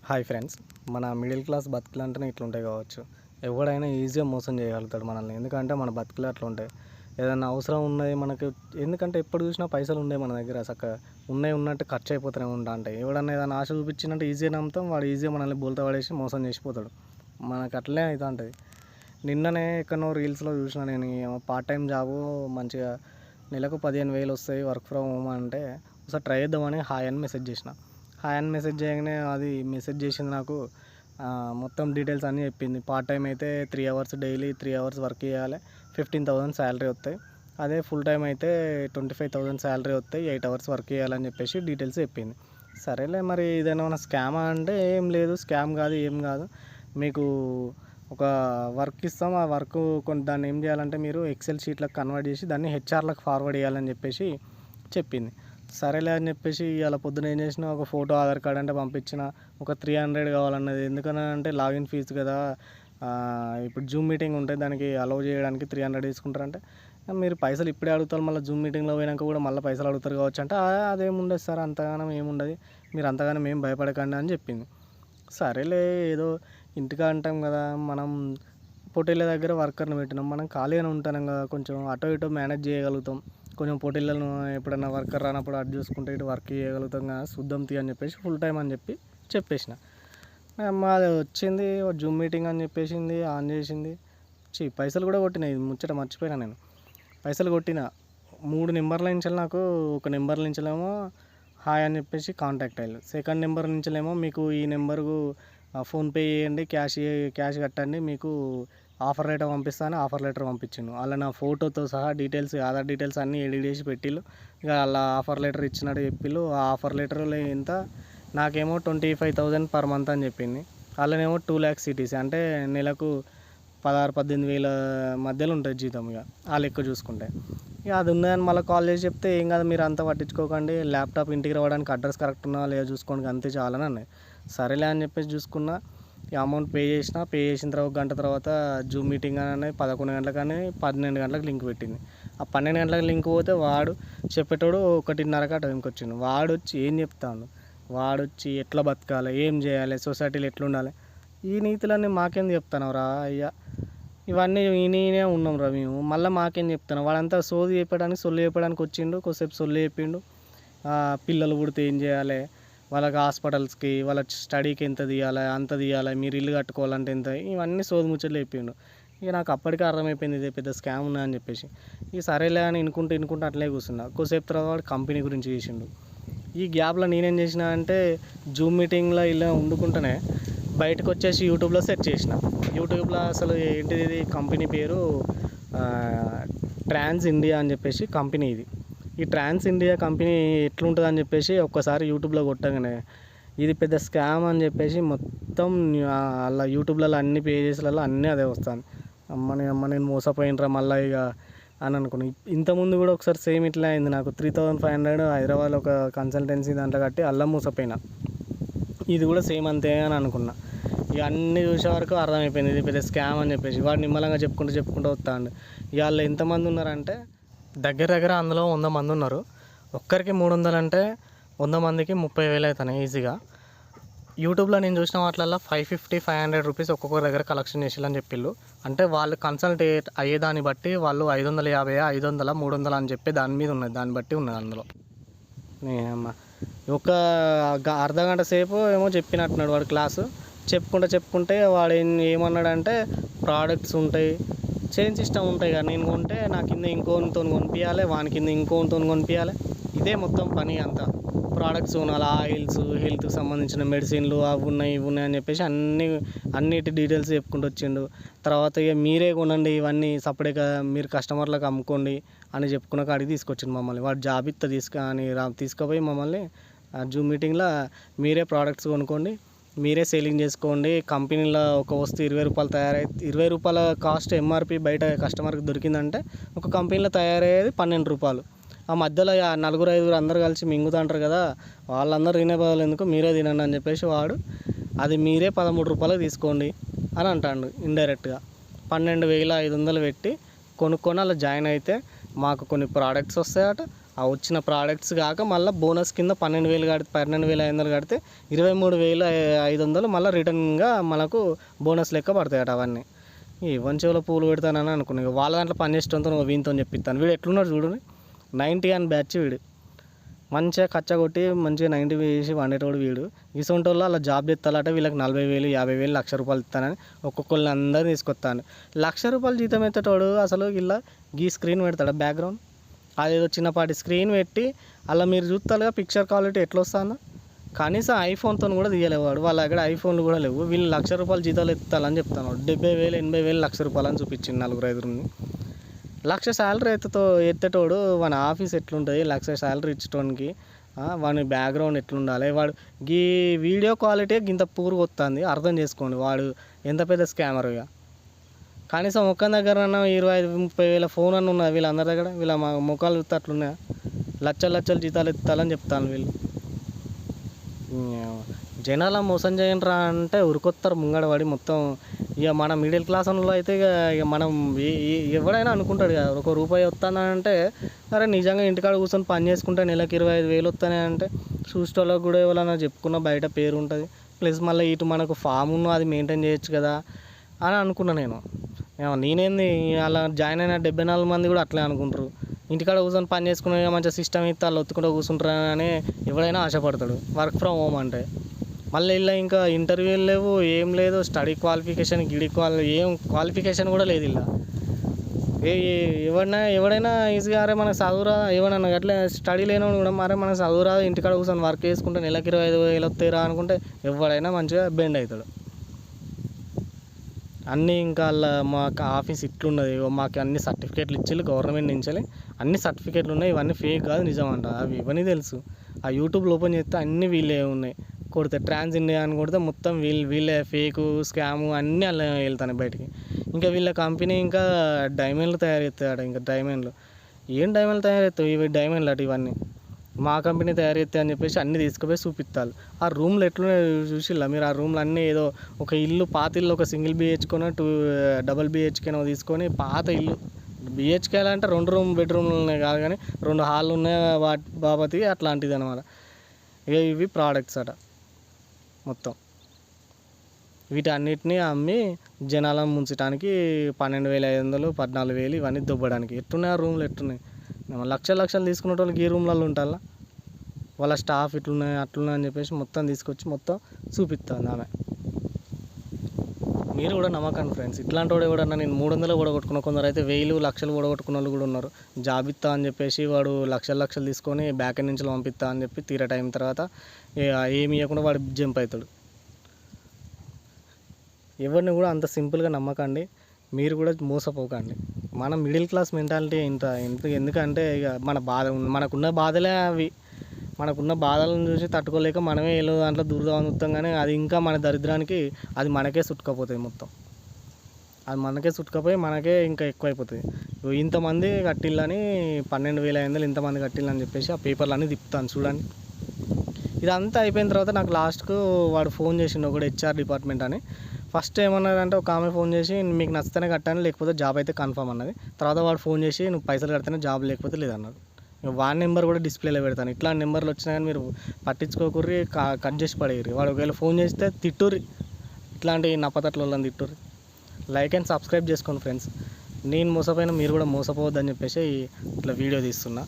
Hi friends, మన middle class బతుకులు అంటేనే ఇట్లుంటాయి కావచ్చు. ఎవడైనా ఈజీగా మోసం చేయగలుగుతాడు మనల్ని. ఎందుకంటే మన బతుకులు అట్లా ఉంటాయి. ఏదైనా అవసరం ఉన్నది మనకు, ఎందుకంటే ఎప్పుడు చూసినా పైసలు ఉన్నాయి మన దగ్గర, చక్కగా ఉన్నాయి ఉన్నట్టు ఖర్చు అయిపోతూనే ఉంటాయి. ఎవడన్నా ఏదైనా ఆశ చూపించినట్టు ఈజీగా నమ్ముతాం, వాడు ఈజీగా మనల్ని బోల్తా పడేసి మోసం చేసిపోతాడు. మనకు అట్లనే అవుతూ ఉంటుంది. నిన్ననే ఎక్కడో రీల్స్లో చూసిన నేను, పార్ట్ టైం జాబు మంచిగా నెలకు 15,000 వస్తాయి, వర్క్ ఫ్రమ్ హోమ్ అంటే ఒకసారి ట్రై చేద్దామని హాయ్ అని మెసేజ్ చేసిన. హాయ్ అని మెసేజ్ చేయగానే అది మెసేజ్ చేసింది నాకు. మొత్తం డీటెయిల్స్ అన్నీ చెప్పింది. పార్ట్ టైం అయితే 3 అవర్స్ డైలీ 3 అవర్స్ వర్క్ చేయాలి, 15,000 శాలరీ వస్తాయి. అదే ఫుల్ టైం అయితే 25,000 శాలరీ వస్తాయి, 8 అవర్స్ వర్క్ చేయాలని చెప్పేసి డీటెయిల్స్ చెప్పింది. సరేలే, మరి ఇదేమైనా స్కామా అంటే ఏం లేదు, స్కామ్ కాదు, ఏం కాదు. మీకు ఒక వర్క్ ఇస్తాం, ఆ వర్క్ దాన్ని ఏం చేయాలంటే మీరు ఎక్సెల్ షీట్లకు కన్వర్ట్ చేసి దాన్ని హెచ్ఆర్లకు ఫార్వర్డ్ చేయాలని చెప్పేసి చెప్పింది. సరేలే అని చెప్పేసి ఇవాళ పొద్దున ఏం చేసిన, ఒక ఫోటో ఆధార్ కార్డ్ అంటే పంపించిన. ఒక 300 కావాలన్నది. ఎందుకని అంటే లాగిన్ ఫీజు కదా, ఇప్పుడు జూమ్ మీటింగ్ ఉంటే దానికి అలౌ చేయడానికి 300 తీసుకుంటారంటే, మీరు పైసలు ఇప్పుడే అడుగుతారు, మళ్ళీ జూమ్ మీటింగ్లో పోయినాక కూడా మళ్ళీ పైసలు అడుగుతారు కావచ్చు అంటే, అదేముండదు సార్, అంతగానం ఏముండదు, మీరు అంతగానం ఏం భయపడకండి అని చెప్పింది. సరేలే, ఏదో ఇంటికా అంటాం కదా, మనం పోటీల దగ్గర వర్కర్ని పెట్టినాం, మనం ఖాళీగానే ఉంటాం కదా, కొంచెం అటో ఇటో మేనేజ్ చేయగలుగుతాం, కొంచెం పోటీలను ఎప్పుడైనా వర్కర్ రానప్పుడు అటు చూసుకుంటే ఇటు వర్క్ చేయగలుగుతాం కదా, చూద్దాం తీ అని చెప్పేసి ఫుల్ టైం అని చెప్పేసిన. అది వచ్చింది, జూమ్ మీటింగ్ అని చెప్పేసింది, ఆన్ చేసింది. పైసలు కూడా కొట్టినాయి, ముచ్చట మర్చిపోయినా నేను. పైసలు కొట్టిన 3 నెంబర్ల నుంచి నాకు, ఒక నెంబర్ నుంచేమో హాయ్ అని చెప్పేసి కాంటాక్ట్ అయ్యారు. సెకండ్ నెంబర్ నుంచేమో మీకు ఈ నెంబర్కు ఫోన్పే చేయండి, క్యాష్ కట్టండి, మీకు ఆఫర్ లెటర్ పంపిస్తాను, ఆఫర్ లెటర్ పంపించిండు. అలా నా ఫోటోతో సహా డీటెయిల్స్, ఆధార్ డీటెయిల్స్ అన్నీ ఎడిట్ చేసి పెట్టిళ్ళు. ఇక అలా ఆఫర్ లెటర్ ఇచ్చినట్టు చెప్పిళ్ళు. ఆ ఆఫర్ లెటర్లో ఎంత, నాకేమో 25,000 పర్ మంత్ అని చెప్పింది. అలానేమో 2 lakhs సిటీసీ, అంటే నెలకు 16,000-18,000 మధ్యలో ఉంటుంది జీతం. ఇక ఆ లెక్క చూసుకుంటే ఇక అది ఉందని మళ్ళీ కాల్ చేసి చెప్తే, ఏం కాదు మీరు అంతా పట్టించుకోకండి, ల్యాప్టాప్ ఇంటికి రావడానికి అడ్రస్ కరెక్ట్ ఉన్నా లేదా చూసుకోండి, అంతే చాలని అన్నది. సరేలే అని చెప్పేసి చూసుకున్నా. ఈ అమౌంట్ పే చేసిన తర్వాత గంట తర్వాత జూమ్ మీటింగ్ అని 11 గంటలకు కానీ 12 గంటలకు లింక్ పెట్టింది. ఆ 12 గంటలకు లింక్ పోతే వాడు చెప్పేటోడు 1:30కి ఆ టైంకి వచ్చిండు. వాడు వచ్చి ఏం చెప్తాడు, వాడు వచ్చి ఎట్లా బతకాలి, ఏం చేయాలి, సొసైటీలో ఎట్లుండాలి, ఈ నీతులన్నీ మాకేం చెప్తాను రా అయ్యా, ఇవన్నీ ఈయనే ఉన్నాం రా మేము, మళ్ళీ మాకేం చెప్తాను. వాడంతా సోది చెప్పడానికి, సొల్లు చెప్పడానికి వచ్చిండు. కొద్దిసేపు సొల్లు చెప్పిండు. పిల్లలు పుడితే ఏం చేయాలి, వాళ్ళకి హాస్పిటల్స్కి, వాళ్ళ స్టడీకి ఎంత తీయాలి, అంత తీయాలి, మీరు ఇల్లు కట్టుకోవాలంటే ఎంత, ఇవన్నీ సోది ముచ్చట్లు చెప్పిండు. ఇక నాకు అప్పటికే అర్థమైపోయింది ఇదే పెద్ద స్కామ్ ఉన్నా అని చెప్పేసి. ఇక సరేలే అని ఇనుకుంటూ అట్లే కూర్చున్నా. కొద్దిసేపు తర్వాత కంపెనీ గురించి చేసిండు. ఈ గ్యాప్లో నేనేం చేసిన అంటే, జూమ్ మీటింగ్లో ఇలా వండుకుంటూనే బయటకు వచ్చేసి యూట్యూబ్లో సెర్చ్ చేసిన. యూట్యూబ్లో అసలు ఏంటిది, ఇది కంపెనీ పేరు ట్రాన్స్ ఇండియా అని చెప్పేసి కంపెనీ ఇది. ఈ ట్రాన్స్ ఇండియా కంపెనీ ఎట్లుంటుంది అని చెప్పేసి ఒక్కసారి యూట్యూబ్లో కొట్టగానే ఇది పెద్ద స్కామ్ అని చెప్పేసి మొత్తం అలా యూట్యూబ్లలో అన్ని పేజెస్లలో అన్నీ అదే వస్తుంది. అమ్మ నేను మోసపోయినరా మళ్ళీ ఇక అని అనుకున్నాను. ఇంతకుముందు కూడా ఒకసారి సేమ్ ఇట్లా అయింది నాకు. 3,500 హైదరాబాద్లో ఒక కన్సల్టెన్సీ దాంట్లో కట్టి అల్లం మోసపోయినా. ఇది కూడా సేమ్ అంతే అని అనుకున్నా. ఇక అన్నీ చూసే వరకు అర్థమైపోయింది ఇది పెద్ద స్కామ్ అని చెప్పేసి. వాడు నిమ్మలంగా చెప్పుకుంటూ వస్తాడు. ఇవాళ ఎంతమంది ఉన్నారంటే దగ్గర అందులో 100 మంది ఉన్నారు. ఒక్కరికి 300 అంటే 100 మందికి 30,000 అవుతున్నాయి ఈజీగా. యూట్యూబ్లో నేను చూసిన వాటిల్లో 550-500 రూపీస్ ఒక్కొక్కరి దగ్గర కలెక్షన్ చేసేయాలని చెప్పిళ్ళు. అంటే వాళ్ళు కన్సల్ట్ అయ్యేదాన్ని బట్టి వాళ్ళు 550, 500, 300 అని చెప్పి దాని మీద ఉన్నది, దాన్ని బట్టి ఉన్నది అందులో. ఒక అర్ధగంట సేపు ఏమో చెప్పినట్టున్నాడు వాడు క్లాసు. చెప్పుకుంటే వాడు ఏమన్నాడంటే, ప్రోడక్ట్స్ ఉంటాయి, చైన్ సిస్టమ్ ఉంటాయి కదా, నేను కొంటే నా కింద ఇంకోనితో కొనిపించాలి, వాని కింద ఇంకోనితో కొనిపించాలి, ఇదే మొత్తం పని అంతా. ప్రోడక్ట్స్ కొనాలి, ఆయిల్స్, హెల్త్కి సంబంధించిన మెడిసిన్లు, అవి ఉన్నాయి ఇవి ఉన్నాయి అని చెప్పేసి అన్నిటి డీటెయిల్స్ చెప్పుకుంటూ వచ్చిండు. తర్వాత ఇక మీరే కొనండి ఇవన్నీ, సపరేట్గా మీరు కస్టమర్లకు అమ్ముకోండి అని చెప్పుకున్న కాడికి తీసుకొచ్చిండు మమ్మల్ని. వాడు జాబితా తీసుకుపోయి మమ్మల్ని జూమ్ మీటింగ్లో మీరే ప్రోడక్ట్స్ కొనుక్కోండి, మీరే సేలింగ్ చేసుకోండి, కంపెనీలో ఒక వస్తువు 20 రూపాయలు తయారైతే 20 రూపాయల కాస్ట్ ఎంఆర్పి బయట కస్టమర్కి దొరికిందంటే ఒక కంపెనీలో తయారయ్యేది 12 రూపాయలు. ఆ మధ్యలో 4-5 అందరు కలిసి మింగుతుంటారు కదా, వాళ్ళందరూ తినే బదులు ఎందుకు మీరే తినండి అని చెప్పేసి వాడు అది మీరే 13 రూపాయలకు తీసుకోండి అని అంటాడు ఇండైరెక్ట్గా. 12,500 పెట్టి కొనుక్కొని అలా జాయిన్ అయితే మాకు కొన్ని ప్రోడక్ట్స్ వస్తాయట. ఆ వచ్చిన ప్రోడక్ట్స్ కాక మళ్ళీ బోనస్ కింద 12,000 కడితే 12,500 కడితే 23,500 మళ్ళీ రిటర్న్గా మనకు బోనస్ లెక్క పడతాయట అవన్నీ. ఈ చెవులో పూలు పెడతానని అనుకున్నాను. వాళ్ళ దాంట్లో పని చేసేటంతో నువ్వు వీనితో చెప్పిస్తాను. వీడు ఎట్లున్నాడు చూడు, 90 అని బ్యాచ్ వీడు. మంచిగా కచ్చగొట్టి మంచిగా 90 వేసి వండేటోడు వీడు. ఇసొంటి వాళ్ళు అలా జాబ్ చేస్తాలట, వీళ్ళకి 40,000 50,000 1,00,000 ఇస్తానని ఒక్కొక్కరిని అందరూ తీసుకొస్తాను. 1,00,000 జీతం ఎత్తేటోడు అసలు ఇలా గీ స్క్రీన్ పెడతాడు బ్యాక్గ్రౌండ్, అదేదో చిన్నపాటి స్క్రీన్ పెట్టి అలా మీరు చూస్తారుగా పిక్చర్ క్వాలిటీ ఎట్లా వస్తుందో. కనీసం ఐఫోన్తో కూడా తీయలేవాడు. వాళ్ళ దగ్గర ఐఫోన్లు కూడా లేవు. వీళ్ళు 1,00,000 జీతాలు ఎత్తాలని చెప్తాను. 70,000 80,000 1,00,000 అని చూపించింది 4-5 1,00,000 శాలరీ ఎత్తేటోడు వాని ఆఫీస్ ఎట్లుంటుంది, 1,00,000 శాలరీ ఇచ్చేటోనికి వాని బ్యాక్గ్రౌండ్ ఎట్లుండాలి, వాడు ఈ వీడియో క్వాలిటీ ఇంత పూర్గా వస్తుంది అర్థం చేసుకోండి. వాడు ఎంత పెద్ద స్కామర్గా. కనీసం ఒక్క దగ్గర 25,000-30,000 ఫోన్ అని ఉన్నది వీళ్ళందరి దగ్గర. వీళ్ళ ముఖాలు చూస్తే అట్లున్నాయా? లక్షలు జీతాలు ఎత్తాలని చెప్తాను వీళ్ళు. జనాల మోసం చేయండిరా అంటే ఉరికొత్తారు ముంగడ పడి మొత్తం. ఇక మన మిడిల్ క్లాస్ వాళ్ళు అయితే ఇక మనం ఎవడైనా అనుకుంటాడు కదా, ₹1 వస్తుందంటే అరే నిజంగా ఇంటికాడ కూర్చొని పని చేసుకుంటే నెలకు 25,000 వస్తాయి అంటే చూసేటోళ్ళకి కూడా ఎవరైనా చెప్పుకున్న బయట పేరు ఉంటుంది. ప్లస్ మళ్ళీ ఇటు మనకు ఫామ్ అది మెయింటైన్ చేయొచ్చు కదా అని అనుకున్నా నేను. నేనేంది అలా జాయిన్ అయిన 74 మంది కూడా అట్లే అనుకుంటారు. ఇంటికాడ కూర్చొని పని చేసుకునే మంచిగా సిస్టమ్ ఇస్తే వాళ్ళు ఒత్తుకుంటూ కూర్చుంటారని ఎవడైనా ఆశపడతాడు. వర్క్ ఫ్రమ్ హోమ్ అంటే మళ్ళీ ఇలా ఇంకా ఇంటర్వ్యూలు లేవు, ఏం లేదు. స్టడీ క్వాలిఫికేషన్ ఏం క్వాలిఫికేషన్ కూడా లేదు ఇలా. ఎవడైనా ఈజీగా అరే మనకు చదువురా, ఎవడన్నా అట్లా స్టడీ లేనివాడు కూడా మరే మనకు చదువురా ఇంటికాడ కూర్చొని వర్క్ చేసుకుంటే నెలకు 25,000 వస్తాయిరా అనుకుంటే ఎవడైనా మంచిగా బెండ్ అవుతాడు. అన్నీ ఇంకా మాకు ఆఫీస్ ఇట్లున్నది, మాకు అన్ని సర్టిఫికేట్లు ఇచ్చి గవర్నమెంట్ నుంచి అన్ని సర్టిఫికేట్లు ఉన్నాయి, ఇవన్నీ ఫేక్ కాదు నిజం అంట. అవి ఇవన్నీ తెలుసు. ఆ యూట్యూబ్లో ఓపెన్ చేస్తే అన్నీ వీళ్ళే ఉన్నాయి. కొడితే ట్రాన్స్ ఇండియా అని కొడితే మొత్తం వీళ్ళే ఫేకు స్కాము అన్నీ అలా వెళ్తాయి బయటికి. ఇంకా వీళ్ళ కంపెనీ ఇంకా డైమండ్లు తయారు చేస్తాడు. ఇంకా డైమండ్లు ఏం డైమండ్లు తయారు చేస్తావు, ఇవి డైమండ్లు అటు ఇవన్నీ మా కంపెనీ తయారు చేస్తాయి అని చెప్పేసి అన్నీ తీసుకుపోయి చూపిస్తారు. ఆ రూమ్లు ఎట్లున్నాయో చూసిల్లా మీరు? ఆ రూమ్లు అన్నీ ఏదో ఒక ఇల్లు పాత ఇల్లు, ఒక సింగిల్ బిహెచ్కేనో డబుల్ బిహెచ్కేనో తీసుకొని పాత ఇల్లు. బిహెచ్కేలు అంటే 2 రూమ్ బెడ్రూమ్లు ఉన్నాయి కాదు కానీ 2 హాళ్ళు ఉన్నాయి బాబతి అట్లాంటిది అనమాట. ఇక ఇవి ప్రోడక్ట్స్ అట మొత్తం. వీటన్నిటిని అమ్మి జనాలను ముంచడానికి 12,500 14,000 ఇవన్నీ దొబ్బడానికి. ఎట్టున్నాయి ఆ రూమ్లు ఎట్టున్నాయి? లక్షలు తీసుకునే వాళ్ళకి ఈ రూమ్లలో ఉంటారా? వాళ్ళ స్టాఫ్ ఇట్లున్నాయి అట్లున్నాయి అని చెప్పేసి మొత్తం తీసుకొచ్చి మొత్తం చూపిస్తుంది ఆమె. మీరు కూడా నమ్మకండి ఫ్రెండ్స్. ఇట్లాంటి వాడు ఎవడన్నా నేను 300 ఓడగొట్టుకున్న, కొందరు అయితే 1,000 లక్షలు ఓడగొట్టుకున్న వాళ్ళు కూడా ఉన్నారు. జాబ్ ఇస్తా అని చెప్పేసి వాడు లక్షలు తీసుకొని బ్యాక్ ఎండ్ నుంచి పంపిస్తా అని చెప్పి తీరా టైం తర్వాత ఏమి ఇవ్వకుండా వాడు జంప్ అవుతాడు. ఎవరిని కూడా అంత సింపుల్గా నమ్మకండి, మీరు కూడా మోసపోకండి. మన మిడిల్ క్లాస్ మెంటాలిటీ ఎందుకంటే ఇక మనకున్న బాధలే అవి. మనకున్న బాధలను చూసి తట్టుకోలేక మనమే ఏదో దాంట్లో దూరదాం కానీ అది ఇంకా మన దరిద్రానికి అది మనకే చుట్టుకపోతుంది మొత్తం. అది మనకే చుట్టుకపోయి మనకే ఇంకా ఎక్కువైపోతుంది. ఇంతమంది కట్టిల్లని 12,500 ఇంతమంది కట్టిల్లని చెప్పేసి ఆ పేపర్లు అన్నీ తిప్పుతాను చూడండి. ఇదంతా అయిపోయిన తర్వాత నాకు లాస్ట్కు వాడు ఫోన్ చేసిండు, ఒకటి HR డిపార్ట్మెంట్ అని. ఫస్ట్ ఏమన్నదంటే ఒక ఆమె ఫోన్ చేసి మీకు నచ్చితేనే కట్టాను లేకపోతే జాబ్ అయితే కన్ఫర్మ్ అన్నది. తర్వాత వాడు ఫోన్ చేసి నువ్వు పైసలు కడితేనే జాబ్ లేకపోతే లేదన్నాడు. వాడి నెంబర్ కూడా డిస్ప్లేలో పెడతాను. ఇట్లాంటి నెంబర్లు వచ్చినా కానీ మీరు పట్టించుకోకుర్రి, కట్ చేసి పడేయరు. వాడు ఒకవేళ ఫోన్ చేస్తే తిట్టుర్రి, ఇట్లాంటి నప్పతట్ల వాళ్ళని తిట్టుర్రి. లైక్ అండ్ సబ్స్క్రైబ్ చేసుకోండి ఫ్రెండ్స్. నేను మోసపోయినా మీరు కూడా మోసపోవద్దని చెప్పేసి ఇట్లా వీడియో తీస్తున్నా.